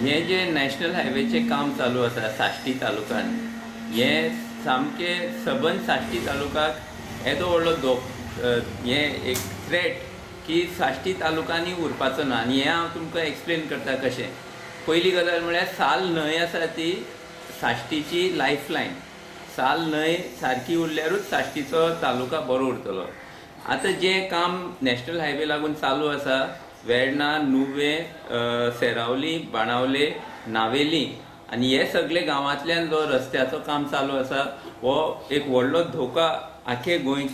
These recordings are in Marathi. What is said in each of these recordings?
हे जे नॅशनल हायवेचे काम चालू आसा साश्टी तालुक्यान, हे सामके सबंद साश्टी तालुक्याक येदो व्हडलो हे एक थ्रेट की साश्टी तालुक्यांनी उरपाचो ना। आनी हें हांव तुमकां एक्सप्लेन करता कशें। पयली गजाल म्हळ्यार साल न्हंय आसा ती साश्टीची लायफलायन। साल न्हंय सारकी उरल्यारूच साश्टीचो तालुका बरो उरतलो। आतां जें काम नॅशनल हायवे लागून चालू आसा, वेर्णा, नुवें, सेरावली, बाणावले, नावेली आनी हे सगळे गांवांतल्यान जो रस्त्याचो काम चालू आसा, हो एक व्हडलो धोका आखे गोंय,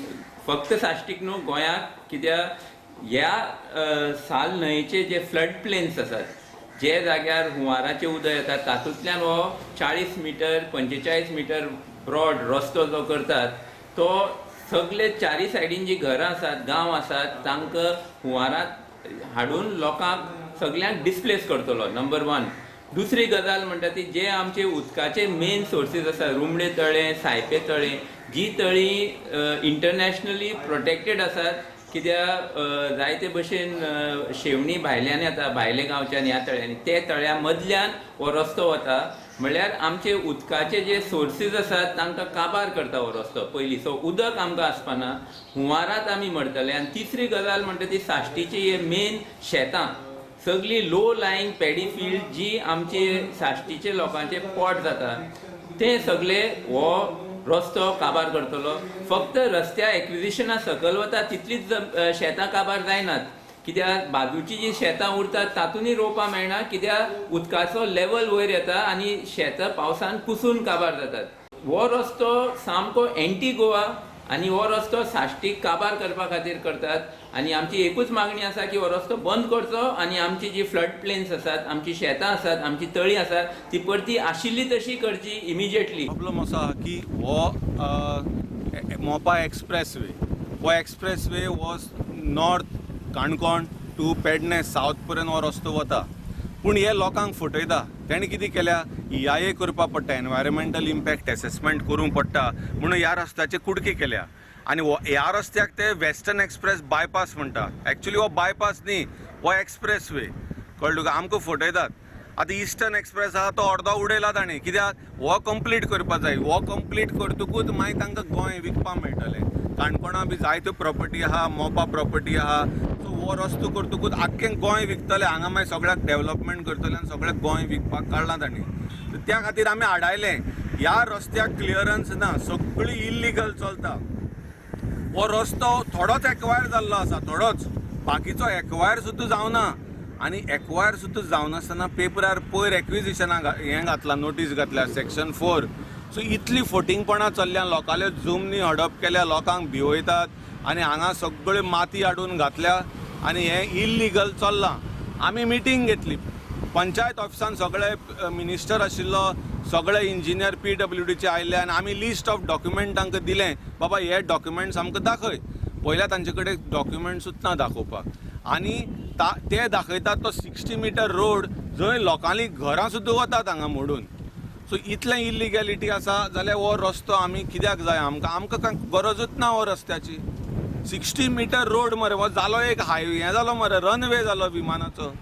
फक्त साश्टीक न्हू गोंयाक। कित्याक ह्या साल न्हंयचे जे फ्लड प्लेन्स आसात, जे जाग्यार हुंवाराचें उदक येता, तातूंतल्यान हो 40 मिटर 45 मिटर ब्रॉड रस्तो जो करतात, तो सगळे चारी सायडीन जी घरां आसात, गांव आसात, तांकां हुंवारांत हाडून लोकांक सगळ्यांक डिस्प्लेस करतलो, नंबर 1। दुसरी गजाल म्हणटा ती जे आमचे उदकाचे मेन सोर्सीस आसा, रुमडे तळें, सायपे तळें, जी तळी इंटरनॅशनली प्रोटेक्टेड आसात, कित्याक जायते भशेन शेवणी भायल्यान येता, भायले गांवच्यान ह्या तळ्यांनी, ते तळ्या मदल्यान हो रस्तो वता। म्हळ्यार आमचे उदकाचे जे सोर्सीस आसात तांकां काबार करता हो रस्तो पयली। सो उदक आमकां आसपाना, हुंवारांत आमी मरतले। आनी तिसरी गजाल म्हणटा ती साश्टीची हे मेन शेतां, सगळी लो लायंग पॅडी फील्ड जी आमचे साश्टीचे लोकांचे पोट जाता, ते सगळे हो रस्तो काबार करतलो। फक्त रस्त्या एक्विजिशना सकयल वता तितलीच शेतां काबार जायनात, कित्याक बाजूची जी शेतां उरतात तातूंतय रोवपाक मेळना, कित्याक उदकाचो लेवल वयर येता आनी शेतां पावसान कुसून काबार जातात। हो रस्तो सामको एंटी गोवा आनी हो रस्तो साश्टीक काबार करपा खातीर करतात। आनी आमची एकूच मागणी आसा की हो रस्तो बंद करचो आनी आमची जी फ्लड प्लेन्स आसात, आमची शेतां आसात, आमची तळी आसात, ती परती आशिल्ली तशी करची इमिजिएटली। प्रॉब्लम आसा की हो मोपा एक्सप्रेस वे, हो एक्सप्रेस वे हो north Canacona to Pernem south पर्यंत हो रस्तो वता, पूण हे लोकांक फटयता। तेणें कितें केल्या, EIA करपा पडटा, एनवायरमेंटल इम्पॅक्ट एसेसमेंट करूंक पडटा, म्हणून ह्या रस्त्याचे कुडके केल्या। आनी ह्या रस्त्याक ते वेस्टर्न एक्सप्रेस बायपास म्हणटा। एक्चुली हो बायपास न्ही, हो एक्सप्रेस वे, कळ्ळें तुका, आमकां फटयतात। आतां इस्टर्न एक्सप्रेस आहा तो अर्दो उडयला ताणें, कित्याक हो कंप्लीट करपा जाय। हो कंप्लीट करतकूच मागीर तांकां गोंय विकपाक मेळटलें। काणकोणा बी जायत्यो प्रॉपर्टी आहा, मोपा प्रॉपर्टी आहा, सो हो रस्तो करतकूच आख्खें गोंय विकतले। हांगा मागीर सगळ्याक डेव्हलपमेंट करतले आनी सगळ्याक गोंय विकपाक काडलां ताणें। त्या खातीर आमी आडायलें, ह्या रस्त्याक क्लियरन्स ना, सगळी इल्लिगल चलता। हो रस्तो थोडोच एक्वायर जाल्लो आसा, थोडोच, बाकीचो एक्वायर सुद्दां जावना। आनी एक्वायर सुद्दां जावनासतना पेपरार पयर एक्विजिशनाक हें घातलां, नोटीस घातल्या, सेक्शन 4। सो इतली फटिंगपणां चल्ल्या, लोकांल्यो जमनी हडप केल्या, लोकांक भिवयतात आनी हांगा सगळ्यो माती हाडून घातल्या आनी हें इल्लिगल चल्लां। आमी मिटींग घेतली, पंचायत ऑफिसान सगळे मिनिस्टर आशिल्लो, सगळे इंजिनियर PWDचे आयले आनी आमी लिस्ट ऑफ डॉक्युमेंट तांकां दिलें, बाबा हे डॉक्युमेंट्स आमकां दाखय। पयल्या तांचे कडेन डॉक्युमेंट्सूच ना दाखोवपाक, आनी ते दाखयतात तो 60 मिटर रोड, जंय लोकांली घरां सुद्दां वतात हांगा मोडून। सो इतलें इल्लिगॅलिटी आसा जाल्यार हो रस्तो आमी कित्याक जाय, आमकां कांय गरजूच ना हो रस्त्याची। 60 मिटर रोड मरे, हो जालो एक हायवे, हें जालो मरे रनवे जालो विमानाचो।